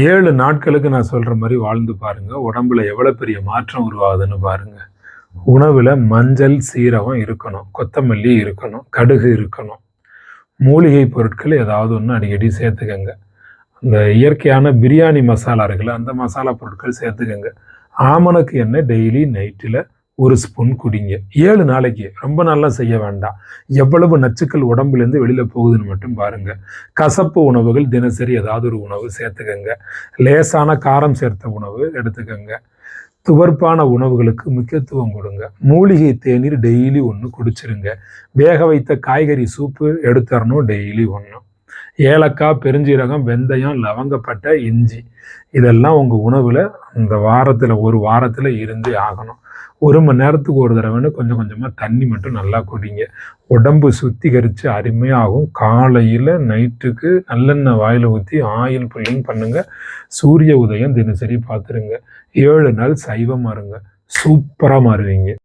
7 நாட்களுக்கு நான் சொல்ற மாதிரி வாழ்ந்து பாருங்க. உடம்புல எவ்வளவு பெரிய மாற்றம் உருவாகுதுன்னு பாருங்க. உணவுல மஞ்சள், சீரகம் இருக்கணும், கொத்தமல்லி இருக்கணும், கடுகு இருக்கணும். மூலிகை பொருட்கள் ஏதாவது ஒன்று அடிக்கடி சேர்த்துக்கங்க. இந்த இயற்கையான பிரியாணி மசாலா இருக்குல்ல, அந்த மசாலா பொருட்கள் சேர்த்துக்கங்க. ஆமணக்கு எண்ணெய் டெய்லி நைட்டில் 1 ஸ்பூன் குடிங்க. 7 நாளைக்கு, ரொம்ப நாளா செய்ய வேண்டாம். எவ்வளவு நச்சுக்கள் உடம்புலேருந்து வெளியில போகுதுன்னு மட்டும் பாருங்க. கசப்பு உணவுகள் தினசரி ஏதாவது ஒரு உணவு சேர்த்துக்கங்க. லேசான காரம் சேர்த்த உணவு எடுத்துக்கங்க. துவர்ப்பான உணவுகளுக்கு முக்கியத்துவம் கொடுங்க. மூலிகை தேநீர் டெய்லி 1 குடிச்சிருங்க. வேக வைத்த காய்கறி சூப்பு எடுத்துறணும் டெய்லி 1. ஏலக்காய், பெருஞ்சீரகம், வெந்தயம், லவங்கப்பட்டை, இஞ்சி இதெல்லாம் உங்கள் உணவில் இந்த வாரத்தில் ஒரு வாரத்தில் இருந்தே ஆகணும். 1 மணி நேரத்துக்கு ஒரு தடவைன்னு கொஞ்சம் கொஞ்சமாக தண்ணி மட்டும் நல்லா குடிங்க. உடம்பு சுத்திகரித்து அருமையாகும். காலையில் நைட்டுக்கு நல்லெண்ணெய் வாயில் ஊற்றி ஆயில் புல்லிங் பண்ணுங்கள். சூரிய உதயம் தினசரி பார்த்துருங்க. 7 நாள் சைவமாக இருங்க. சூப்பராக மாறுவீங்க.